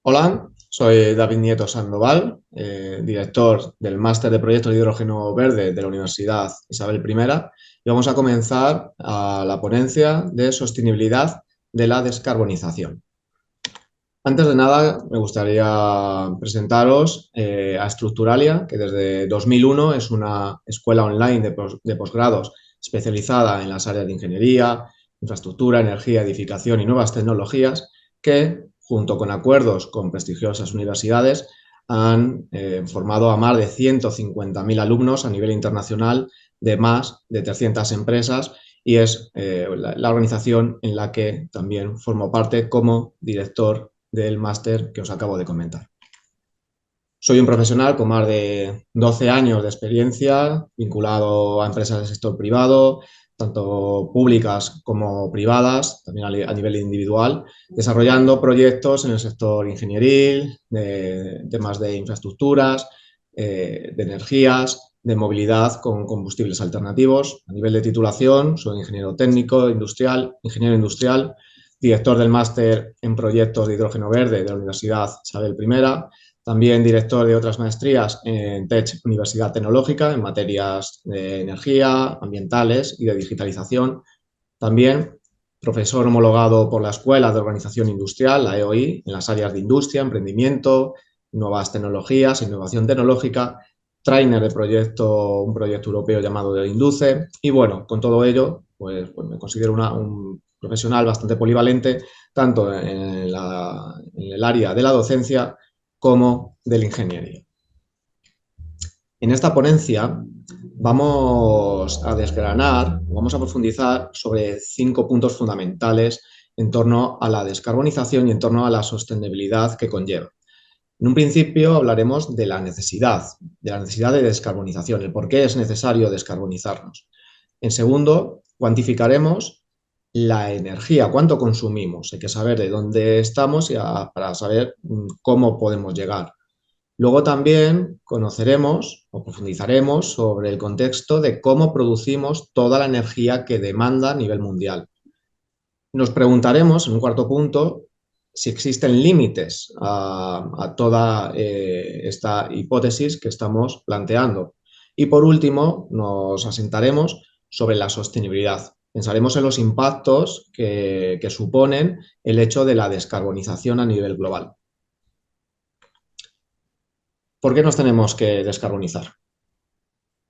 Hola, soy David Nieto Sandoval, director del Máster de Proyectos de Hidrógeno Verde de la Universidad Isabel I, y vamos a comenzar la ponencia de sostenibilidad de la descarbonización. Antes de nada, me gustaría presentaros a Estructuralia, que desde 2001 es una escuela online de posgrados especializada en las áreas de ingeniería, infraestructura, energía, edificación y nuevas tecnologías, que, junto con acuerdos con prestigiosas universidades, han formado a más de 150.000 alumnos a nivel internacional de más de 300 empresas y es la organización en la que también formo parte como director del máster que os acabo de comentar. Soy un profesional con más de 12 años de experiencia vinculado a empresas del sector privado, tanto públicas como privadas, también a nivel individual, desarrollando proyectos en el sector ingenieril, de temas de infraestructuras, de energías, de movilidad con combustibles alternativos. A nivel de titulación, soy ingeniero técnico industrial, ingeniero industrial, director del máster en proyectos de hidrógeno verde de la Universidad Isabel I, también director de otras maestrías en TEC Universidad Tecnológica en materias de energía, ambientales y de digitalización. También profesor homologado por la Escuela de Organización Industrial, la EOI, en las áreas de industria, emprendimiento, nuevas tecnologías, innovación tecnológica, trainer de un proyecto europeo llamado Induce. Y bueno, con todo ello, pues me considero un profesional bastante polivalente, tanto en el área de la docencia como de la ingeniería. En esta ponencia vamos a desgranar, vamos a profundizar sobre 5 puntos fundamentales en torno a la descarbonización y en torno a la sostenibilidad que conlleva. En un principio hablaremos de la necesidad de descarbonización, el por qué es necesario descarbonizarnos. En segundo, cuantificaremos la energía, cuánto consumimos. Hay que saber de dónde estamos para saber cómo podemos llegar. Luego también conoceremos o profundizaremos sobre el contexto de cómo producimos toda la energía que demanda a nivel mundial. Nos preguntaremos, en un cuarto punto, si existen límites a toda esta hipótesis que estamos planteando. Y por último, nos asentaremos sobre la sostenibilidad. Pensaremos en los impactos que suponen el hecho de la descarbonización a nivel global. ¿Por qué nos tenemos que descarbonizar?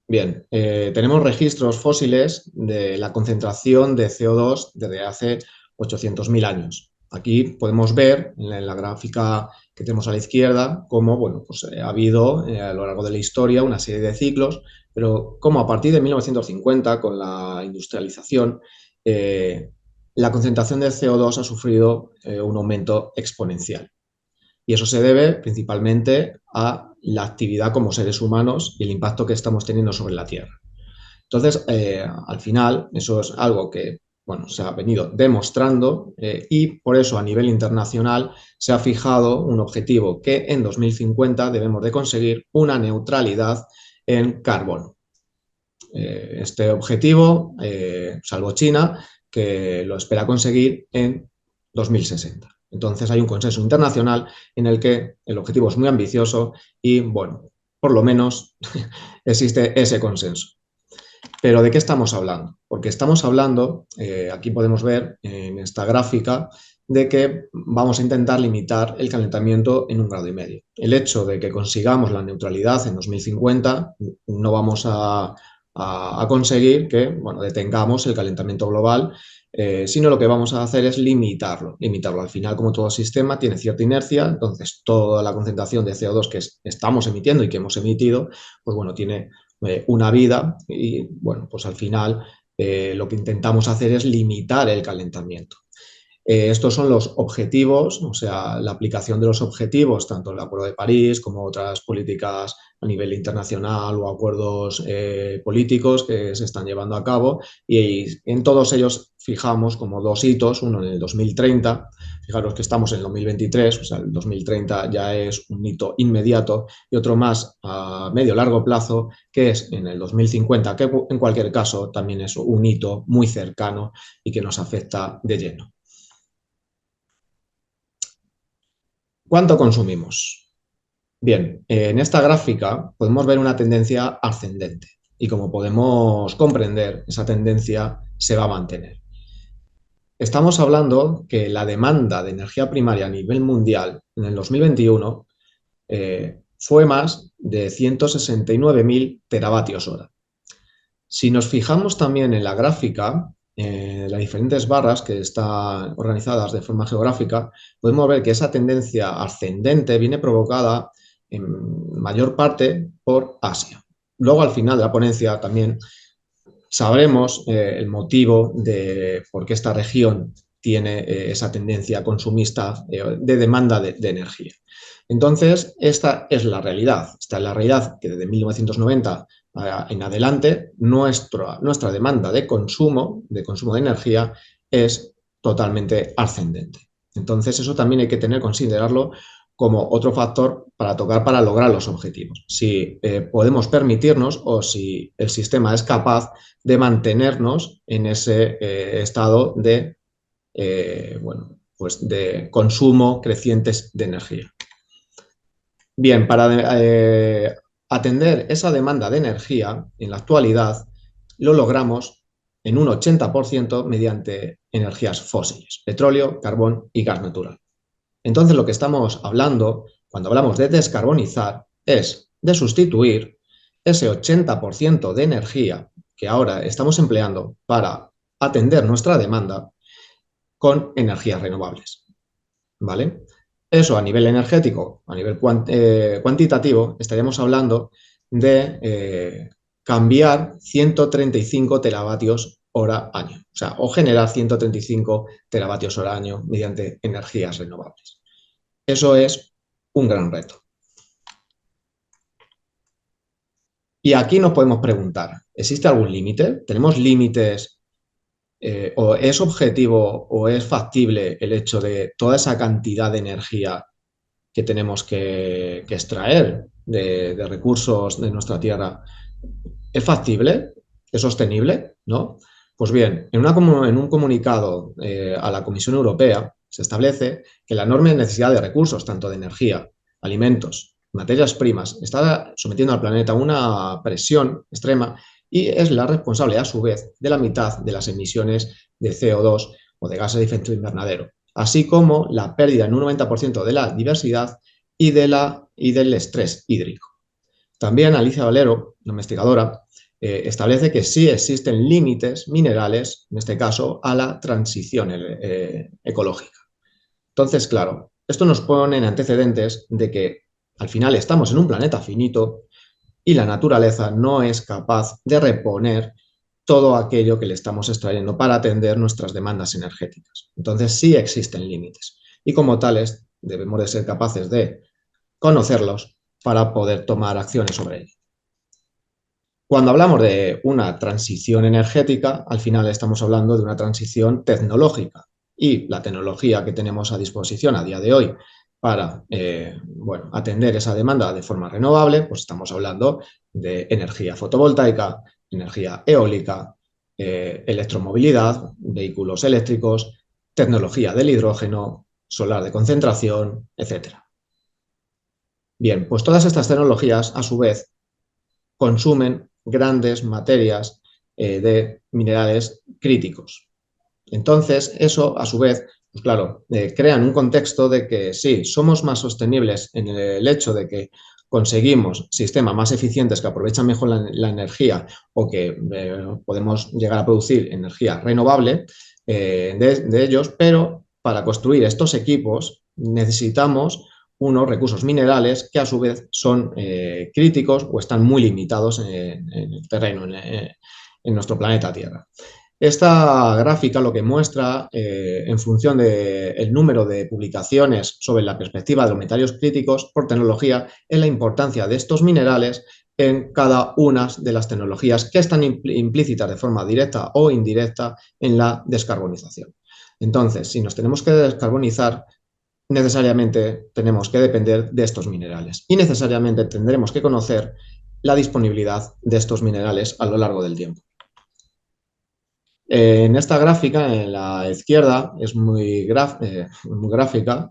Bien, tenemos registros fósiles de la concentración de CO2 desde hace 800.000 años. Aquí podemos ver en la gráfica que tenemos a la izquierda cómo bueno, pues, ha habido a lo largo de la historia una serie de ciclos, pero cómo a partir de 1950, con la industrialización, la concentración de CO2 ha sufrido un aumento exponencial. Y eso se debe principalmente a la actividad como seres humanos y el impacto que estamos teniendo sobre la Tierra. Entonces, al final, eso es algo que bueno, se ha venido demostrando y por eso a nivel internacional se ha fijado un objetivo que en 2050 debemos de conseguir una neutralidad en carbono. Este objetivo, salvo China, que lo espera conseguir en 2060. Entonces hay un consenso internacional en el que el objetivo es muy ambicioso y, bueno, por lo menos existe ese consenso. Pero ¿de qué estamos hablando? Porque estamos hablando, aquí podemos ver en esta gráfica, de que vamos a intentar limitar el calentamiento en 1,5 grados. El hecho de que consigamos la neutralidad en 2050 no vamos a conseguir que bueno, detengamos el calentamiento global, sino lo que vamos a hacer es limitarlo. Al final, como todo sistema, tiene cierta inercia, entonces toda la concentración de CO2 que estamos emitiendo y que hemos emitido, pues bueno, tiene una vida y bueno, pues al final lo que intentamos hacer es limitar el calentamiento. Estos son los objetivos, o sea, la aplicación de los objetivos, tanto el Acuerdo de París como otras políticas a nivel internacional o acuerdos políticos que se están llevando a cabo, y en todos ellos fijamos como 2 hitos, uno en el 2030, fijaros que estamos en el 2023, o sea, el 2030 ya es un hito inmediato, y otro más a medio largo plazo, que es en el 2050, que en cualquier caso también es un hito muy cercano y que nos afecta de lleno. ¿Cuánto consumimos? Bien, en esta gráfica podemos ver una tendencia ascendente y como podemos comprender, esa tendencia se va a mantener. Estamos hablando que la demanda de energía primaria a nivel mundial en el 2021 fue más de 169.000 teravatios hora. Si nos fijamos también en la gráfica, las diferentes barras que están organizadas de forma geográfica, podemos ver que esa tendencia ascendente viene provocada en mayor parte por Asia. Luego, al final de la ponencia, también sabremos el motivo de por qué esta región tiene esa tendencia consumista de demanda de energía. Entonces, esta es la realidad. Esta es la realidad que desde 1990 en adelante nuestra demanda de consumo de energía, es totalmente ascendente. Entonces, eso también hay que considerarlo como otro factor para lograr los objetivos. Si podemos permitirnos o si el sistema es capaz de mantenernos en ese estado bueno, pues de consumo creciente de energía. Bien, para atender esa demanda de energía en la actualidad lo logramos en un 80% mediante energías fósiles, petróleo, carbón y gas natural. Entonces lo que estamos hablando cuando hablamos de descarbonizar es de sustituir ese 80% de energía que ahora estamos empleando para atender nuestra demanda con energías renovables. ¿Vale? Eso a nivel energético, a nivel cuantitativo, estaríamos hablando de cambiar 135 teravatios hora año. O sea, o generar 135 teravatios hora año mediante energías renovables. Eso es un gran reto. Y aquí nos podemos preguntar, ¿existe algún límite? ¿Tenemos límites o es objetivo o es factible el hecho de toda esa cantidad de energía que tenemos que extraer de recursos de nuestra tierra? ¿Es factible? ¿Es sostenible? ¿No? Pues bien, en un comunicado a la Comisión Europea se establece que la enorme necesidad de recursos, tanto de energía, alimentos, materias primas, está sometiendo al planeta a una presión extrema y es la responsable, a su vez, de la mitad de las emisiones de CO2 o de gases de efecto invernadero, así como la pérdida en un 90% de la diversidad y del estrés hídrico. También Alicia Valero, la investigadora, establece que sí existen límites minerales, en este caso, a la transición ecológica. Entonces, claro, esto nos pone en antecedentes de que al final estamos en un planeta finito y la naturaleza no es capaz de reponer todo aquello que le estamos extrayendo para atender nuestras demandas energéticas. Entonces, sí existen límites y como tales debemos de ser capaces de conocerlos para poder tomar acciones sobre ellos. Cuando hablamos de una transición energética, al final estamos hablando de una transición tecnológica y la tecnología que tenemos a disposición a día de hoy para bueno, atender esa demanda de forma renovable, pues estamos hablando de energía fotovoltaica, energía eólica, electromovilidad, vehículos eléctricos, tecnología del hidrógeno, solar de concentración, etcétera. Bien, pues todas estas tecnologías, a su vez, consumen grandes materias de minerales críticos. Entonces, eso, a su vez, pues claro, crean un contexto de que sí, somos más sostenibles en el hecho de que conseguimos sistemas más eficientes que aprovechan mejor la energía o que podemos llegar a producir energía renovable de ellos, pero para construir estos equipos necesitamos unos recursos minerales que a su vez son críticos o están muy limitados en el terreno, en nuestro planeta Tierra. Esta gráfica lo que muestra, en función del número de publicaciones sobre la perspectiva de los metales críticos por tecnología, es la importancia de estos minerales en cada una de las tecnologías que están implícitas de forma directa o indirecta en la descarbonización. Entonces, si nos tenemos que descarbonizar, necesariamente tenemos que depender de estos minerales y necesariamente tendremos que conocer la disponibilidad de estos minerales a lo largo del tiempo. En esta gráfica, en la izquierda, es muy gráfica,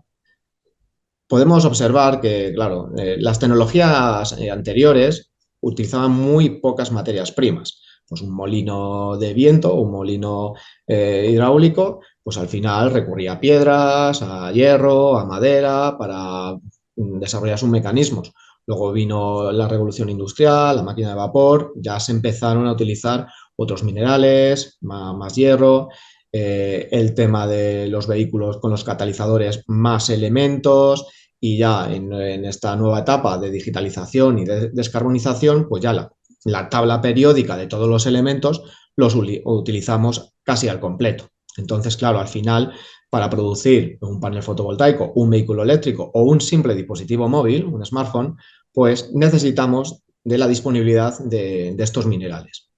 podemos observar que, claro, las tecnologías anteriores utilizaban muy pocas materias primas. Pues un molino de viento, un molino hidráulico, pues al final recurría a piedras, a hierro, a madera para desarrollar sus mecanismos. Luego vino la revolución industrial, la máquina de vapor, ya se empezaron a utilizar otros minerales, más hierro, el tema de los vehículos con los catalizadores, más elementos, y ya en esta nueva etapa de digitalización y de descarbonización, pues ya la tabla periódica de todos los elementos los utilizamos casi al completo. Entonces, claro, al final, para producir un panel fotovoltaico, un vehículo eléctrico o un simple dispositivo móvil, un smartphone, pues necesitamos de la disponibilidad de estos minerales.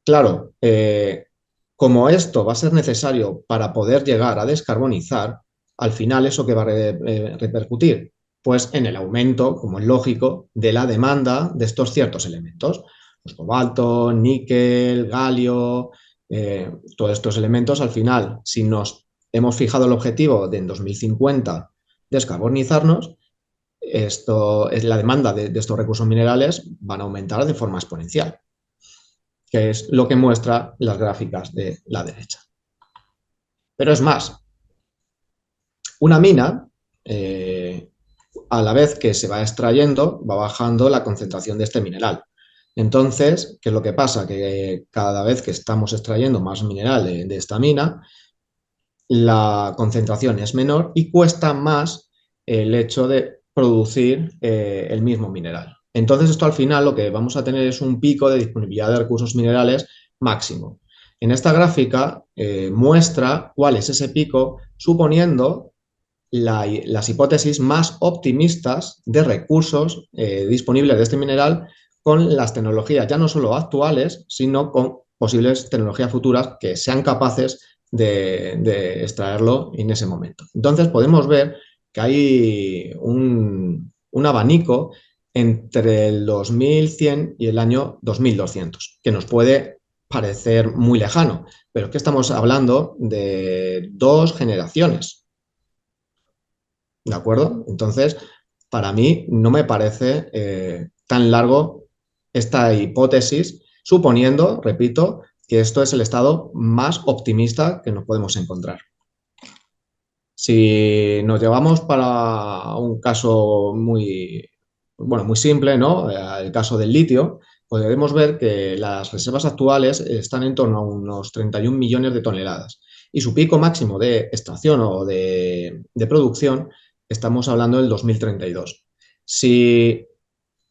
Claro, como esto va a ser necesario para poder llegar a descarbonizar, al final eso que va a repercutir, pues en el aumento, como es lógico, de la demanda de estos ciertos elementos, pues cobalto, níquel, galio, todos estos elementos al final, si nos hemos fijado el objetivo de en 2050 descarbonizarnos, esto es la demanda de estos recursos minerales van a aumentar de forma exponencial, que es lo que muestra las gráficas de la derecha. Pero es más, una mina, a la vez que se va extrayendo, va bajando la concentración de este mineral. Entonces, ¿qué es lo que pasa? Que cada vez que estamos extrayendo más mineral de esta mina, la concentración es menor y cuesta más el hecho de producir el mismo mineral. Entonces, esto al final lo que vamos a tener es un pico de disponibilidad de recursos minerales máximo. En esta gráfica muestra cuál es ese pico suponiendo las hipótesis más optimistas de recursos disponibles de este mineral con las tecnologías ya no solo actuales, sino con posibles tecnologías futuras que sean capaces de extraerlo en ese momento. Entonces podemos ver que hay un abanico entre el 2100 y el año 2200, que nos puede parecer muy lejano, pero es que estamos hablando de 2 generaciones. ¿De acuerdo? Entonces, para mí no me parece tan largo esta hipótesis, suponiendo, repito, que esto es el estado más optimista que nos podemos encontrar. Si nos llevamos para un caso muy, bueno, muy simple, ¿no? El caso del litio, podemos ver que las reservas actuales están en torno a unos 31 millones de toneladas y su pico máximo de extracción o de producción estamos hablando del 2032. Si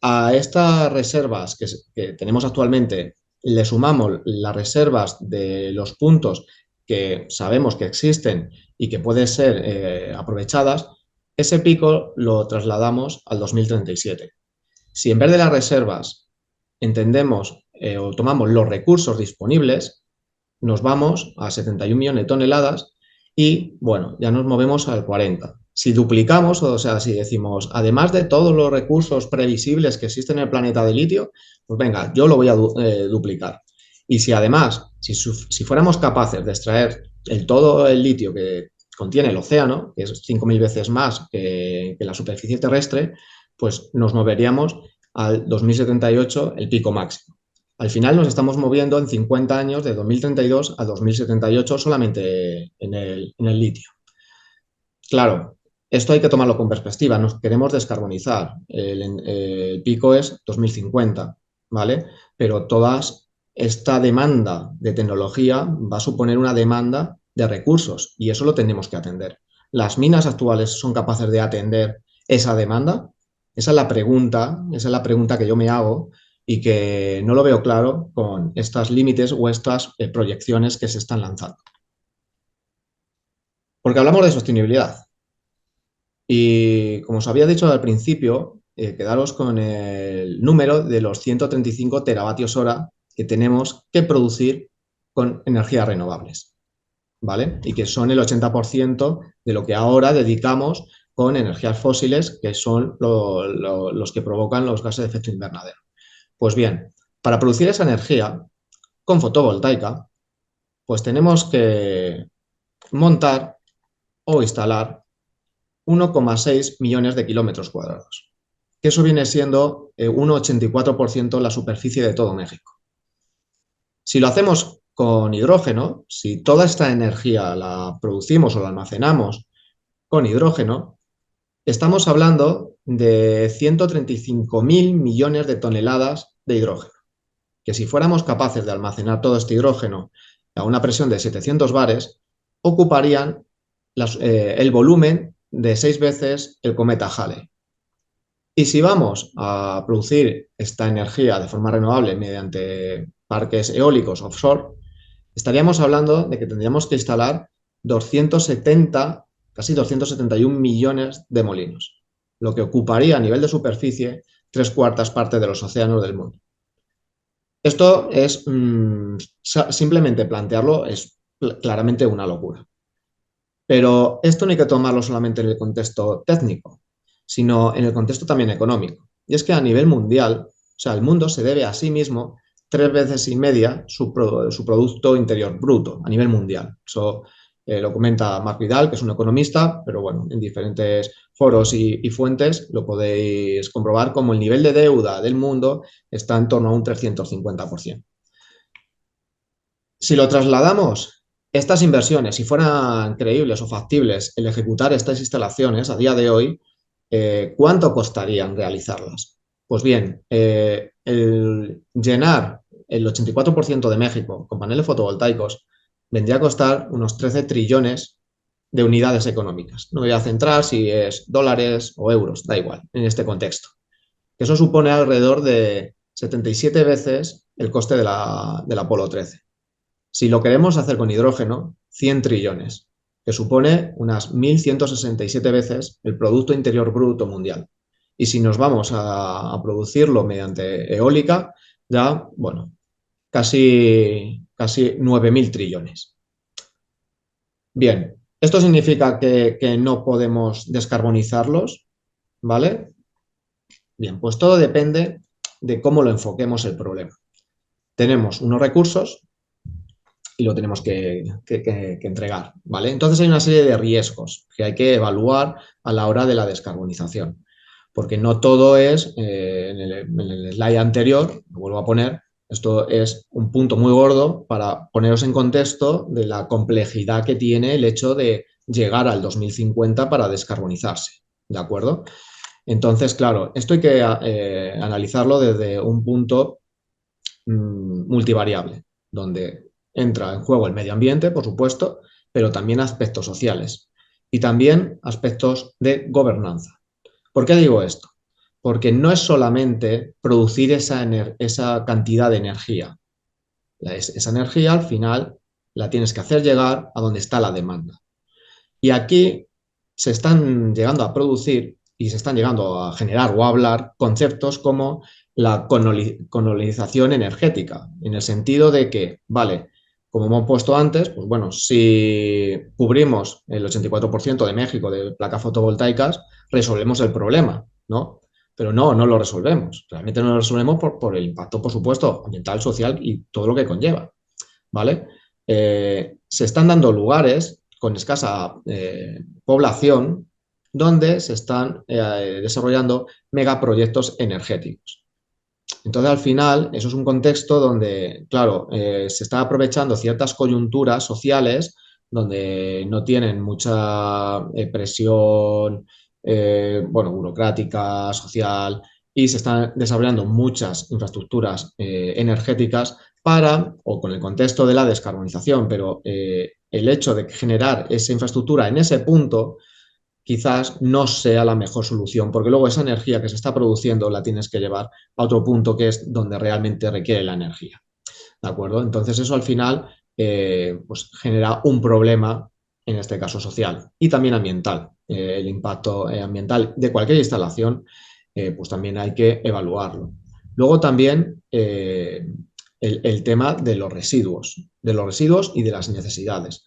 a estas reservas que tenemos actualmente le sumamos las reservas de los puntos que sabemos que existen y que pueden ser aprovechadas, ese pico lo trasladamos al 2037. Si en vez de las reservas entendemos o tomamos los recursos disponibles, nos vamos a 71 millones de toneladas y, bueno, ya nos movemos al 40. Si duplicamos, o sea, si decimos, además de todos los recursos previsibles que existen en el planeta de litio, pues venga, yo lo voy a duplicar. Y si además, si fuéramos capaces de extraer todo el litio que contiene el océano, que es 5.000 veces más que la superficie terrestre, pues nos moveríamos al 2078, el pico máximo. Al final nos estamos moviendo en 50 años de 2032 a 2078 solamente en el litio. Claro, esto hay que tomarlo con perspectiva. Nos queremos descarbonizar. El pico es 2050, ¿vale? Pero toda esta demanda de tecnología va a suponer una demanda de recursos y eso lo tenemos que atender. ¿Las minas actuales son capaces de atender esa demanda? Esa es la pregunta que yo me hago y que no lo veo claro con estos límites o estas proyecciones que se están lanzando. Porque hablamos de sostenibilidad. Y como os había dicho al principio, quedaros con el número de los 135 teravatios hora que tenemos que producir con energías renovables, ¿vale? Y que son el 80% de lo que ahora dedicamos con energías fósiles, que son los que provocan los gases de efecto invernadero. Pues bien, para producir esa energía con fotovoltaica, pues tenemos que montar o instalar 1,6 millones de kilómetros cuadrados, que eso viene siendo un 84% de la superficie de todo México. Si lo hacemos con hidrógeno, si toda esta energía la producimos o la almacenamos con hidrógeno, estamos hablando de 135.000 millones de toneladas de hidrógeno, que si fuéramos capaces de almacenar todo este hidrógeno a una presión de 700 bares, ocuparían el volumen de 6 veces el cometa Halley. Y si vamos a producir esta energía de forma renovable mediante parques eólicos offshore, estaríamos hablando de que tendríamos que instalar 270, casi 271 millones de molinos, lo que ocuparía a nivel de superficie 3/4 partes de los océanos del mundo. Esto es simplemente plantearlo es claramente una locura. Pero esto no hay que tomarlo solamente en el contexto técnico, sino en el contexto también económico. Y es que a nivel mundial, o sea, el mundo se debe a sí mismo 3,5 veces su Producto Interior Bruto a nivel mundial. Eso lo comenta Marc Vidal, que es un economista, pero bueno, en diferentes foros y fuentes lo podéis comprobar como el nivel de deuda del mundo está en torno a un 350%. Si lo trasladamos, estas inversiones, si fueran creíbles o factibles el ejecutar estas instalaciones a día de hoy, ¿cuánto costarían realizarlas? Pues bien, el llenar el 84% de México con paneles fotovoltaicos vendría a costar unos 13 trillones de unidades económicas. No me voy a centrar si es dólares o euros, da igual, en este contexto. Eso supone alrededor de 77 veces el coste del Apolo 13. Si lo queremos hacer con hidrógeno, 100 trillones, que supone unas 1.167 veces el Producto Interior Bruto mundial. Y si nos vamos a producirlo mediante eólica, ya, bueno, casi 9.000 trillones. Bien, ¿esto significa que no podemos descarbonizarlos? ¿Vale? Bien, pues todo depende de cómo lo enfoquemos el problema. Tenemos unos recursos y lo tenemos que entregar, ¿vale? Entonces hay una serie de riesgos que hay que evaluar a la hora de la descarbonización, porque no todo es, en el slide anterior, lo vuelvo a poner, esto es un punto muy gordo para poneros en contexto de la complejidad que tiene el hecho de llegar al 2050 para descarbonizarse, ¿de acuerdo? Entonces, claro, esto hay que analizarlo desde un punto multivariable, donde entra en juego el medio ambiente, por supuesto, pero también aspectos sociales y también aspectos de gobernanza. ¿Por qué digo esto? Porque no es solamente producir esa cantidad de energía. Esa energía al final la tienes que hacer llegar a donde está la demanda. Y aquí se están llegando a producir y se están llegando a generar o a hablar conceptos como la colonización energética, en el sentido de que, vale, como hemos puesto antes, pues bueno, si cubrimos el 84% de México de placas fotovoltaicas, resolvemos el problema, ¿no? Pero no lo resolvemos. Realmente no lo resolvemos por el impacto, por supuesto, ambiental, social y todo lo que conlleva, ¿vale? Se están dando lugares con escasa población donde se están desarrollando megaproyectos energéticos. Entonces, al final, eso es un contexto donde, claro, se está aprovechando ciertas coyunturas sociales donde no tienen mucha presión, bueno, burocrática, social, y se están desarrollando muchas infraestructuras energéticas para, o con el contexto de la descarbonización, pero el hecho de generar esa infraestructura en ese punto quizás no sea la mejor solución, porque luego esa energía que se está produciendo la tienes que llevar a otro punto que es donde realmente requiere la energía. ¿De acuerdo? Entonces eso al final pues genera un problema, en este caso social y también ambiental. El impacto ambiental de cualquier instalación pues también hay que evaluarlo. Luego también el tema de los residuos y de las necesidades.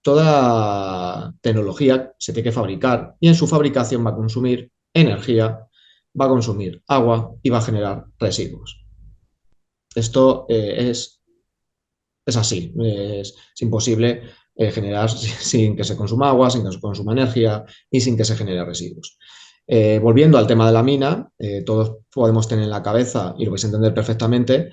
Toda tecnología se tiene que fabricar y en su fabricación va a consumir energía, va a consumir agua y va a generar residuos. Esto es así, es imposible generar sin que se consuma agua, sin que se consuma energía y sin que se genere residuos. Volviendo al tema de la mina, todos podemos tener en la cabeza, y lo vais a entender perfectamente,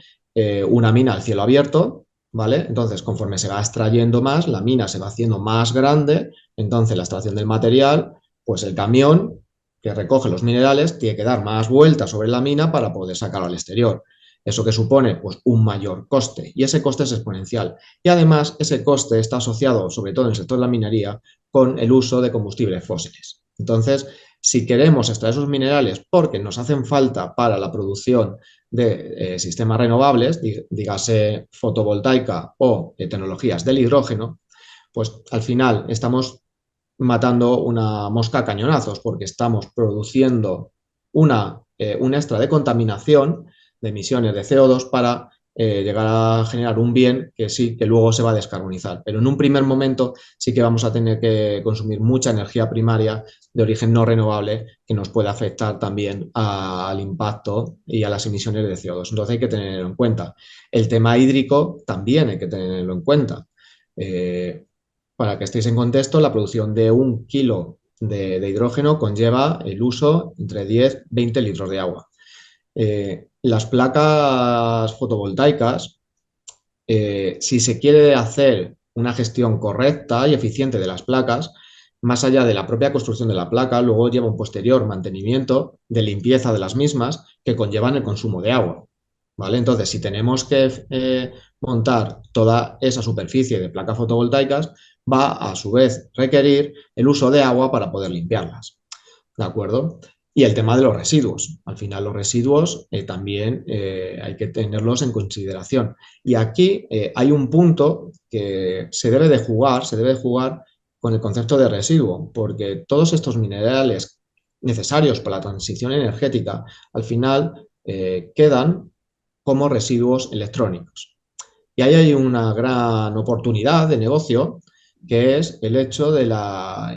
una mina al cielo abierto, ¿vale? Entonces, conforme se va extrayendo más, la mina se va haciendo más grande, entonces la extracción del material, pues el camión que recoge los minerales tiene que dar más vueltas sobre la mina para poder sacarlo al exterior. ¿Eso que supone? Pues un mayor coste, y ese coste es exponencial. Y además, ese coste está asociado, sobre todo en el sector de la minería, con el uso de combustibles fósiles. Entonces, si queremos extraer esos minerales porque nos hacen falta para la producción de sistemas renovables, dígase fotovoltaica o tecnologías del hidrógeno, pues al final estamos matando una mosca a cañonazos porque estamos produciendo un extra de contaminación de emisiones de CO2 para llegar a generar un bien que sí, que luego se va a descarbonizar. Pero en un primer momento sí que vamos a tener que consumir mucha energía primaria de origen no renovable que nos puede afectar también al impacto y a las emisiones de CO2. Entonces hay que tenerlo en cuenta. El tema hídrico también hay que tenerlo en cuenta. Para que estéis en contexto, la producción de 1 kilo de hidrógeno conlleva el uso entre 10 y 20 litros de agua. Las placas fotovoltaicas, si se quiere hacer una gestión correcta y eficiente de las placas, más allá de la propia construcción de la placa, luego lleva un posterior mantenimiento de limpieza de las mismas que conllevan el consumo de agua. ¿Vale? Entonces, si tenemos que montar toda esa superficie de placas fotovoltaicas, va a su vez requerir el uso de agua para poder limpiarlas. ¿De acuerdo? Y el tema de los residuos. Al final los residuos también hay que tenerlos en consideración. Y aquí hay un punto que se debe de jugar con el concepto de residuo, porque todos estos minerales necesarios para la transición energética al final quedan como residuos electrónicos. Y ahí hay una gran oportunidad de negocio que es el hecho de la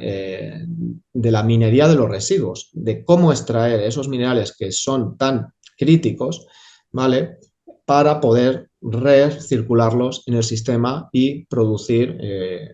minería de los residuos, de cómo extraer esos minerales que son tan críticos, ¿vale? Para poder recircularlos en el sistema y producir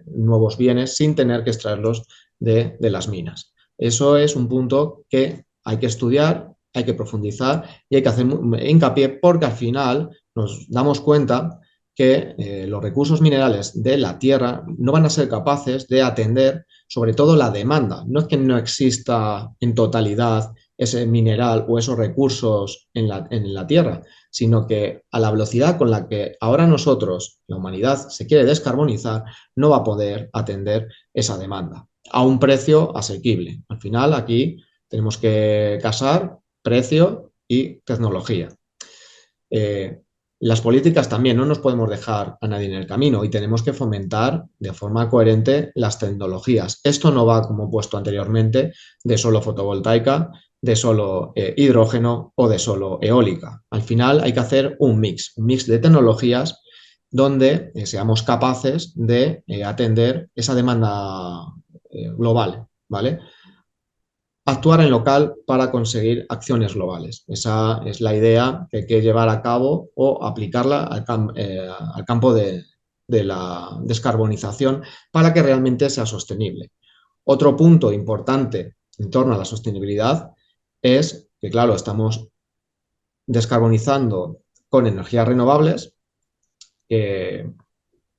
nuevos bienes sin tener que extraerlos de las minas. Eso es un punto que hay que estudiar, hay que profundizar y hay que hacer hincapié porque al final nos damos cuenta que los recursos minerales de la Tierra no van a ser capaces de atender sobre todo la demanda. No es que no exista en totalidad ese mineral o esos recursos en la Tierra, sino que a la velocidad con la que ahora nosotros, la humanidad, se quiere descarbonizar, no va a poder atender esa demanda a un precio asequible. Al final, aquí tenemos que casar precio y tecnología. Las políticas también no nos podemos dejar a nadie en el camino y tenemos que fomentar de forma coherente las tecnologías. Esto no va, como he puesto anteriormente, de solo fotovoltaica, de solo hidrógeno o de solo eólica. Al final hay que hacer un mix de tecnologías donde seamos capaces de atender esa demanda global, ¿vale? Actuar en local para conseguir acciones globales. Esa es la idea que hay que llevar a cabo o aplicarla al campo de la descarbonización para que realmente sea sostenible. Otro punto importante en torno a la sostenibilidad es que, claro, estamos descarbonizando con energías renovables que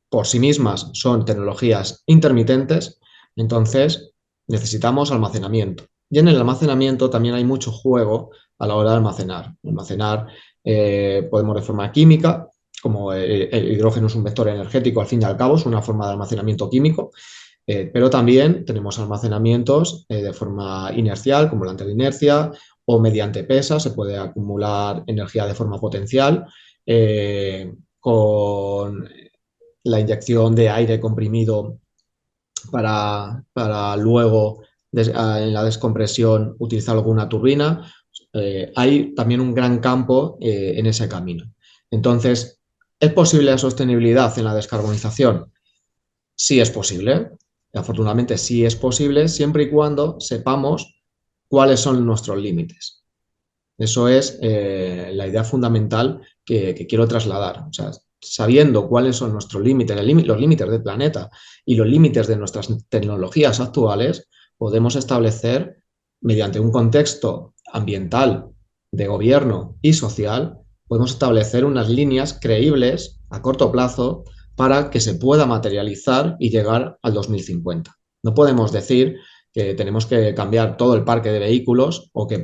por sí mismas son tecnologías intermitentes, entonces necesitamos almacenamiento. Y en el almacenamiento también hay mucho juego a la hora de almacenar. Almacenar podemos de forma química, como el hidrógeno es un vector energético, al fin y al cabo es una forma de almacenamiento químico, pero también tenemos almacenamientos de forma inercial, como la anterinercia, o mediante pesas, se puede acumular energía de forma potencial, con la inyección de aire comprimido para luego en la descompresión utilizar alguna turbina. Hay también un gran campo en ese camino. Entonces, ¿es posible la sostenibilidad en la descarbonización? Sí es posible. Afortunadamente sí es posible siempre y cuando sepamos cuáles son nuestros límites. Eso es la idea fundamental que quiero trasladar. O sea, sabiendo cuáles son nuestros límites, los límites del planeta y los límites de nuestras tecnologías actuales, podemos establecer, mediante un contexto ambiental, de gobierno y social, podemos establecer unas líneas creíbles a corto plazo para que se pueda materializar y llegar al 2050. No podemos decir que tenemos que cambiar todo el parque de vehículos o que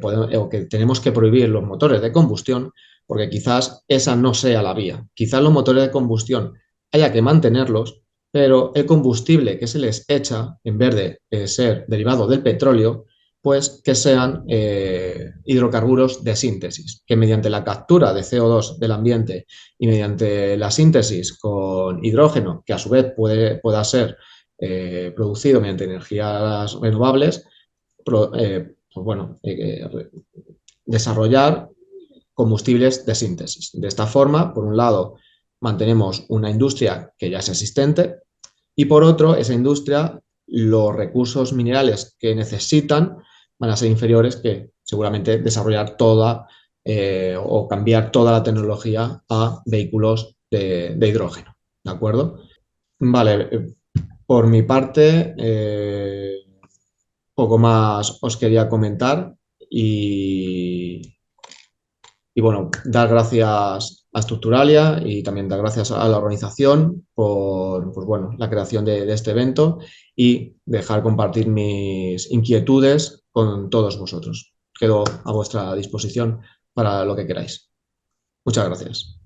tenemos que prohibir los motores de combustión, porque quizás esa no sea la vía. Quizás los motores de combustión haya que mantenerlos, pero el combustible que se les echa, en vez de ser derivado del petróleo, pues que sean hidrocarburos de síntesis, que mediante la captura de CO2 del ambiente y mediante la síntesis con hidrógeno, que a su vez pueda ser producido mediante energías renovables, pues bueno, desarrollar combustibles de síntesis. De esta forma, por un lado, mantenemos una industria que ya es existente y por otro, esa industria, los recursos minerales que necesitan van a ser inferiores que seguramente desarrollar toda o cambiar toda la tecnología a vehículos de hidrógeno. ¿De acuerdo? Vale, por mi parte, poco más os quería comentar y bueno, dar gracias a Structuralia y también dar gracias a la organización por pues bueno, la creación de este evento y dejar compartir mis inquietudes con todos vosotros. Quedo a vuestra disposición para lo que queráis. Muchas gracias.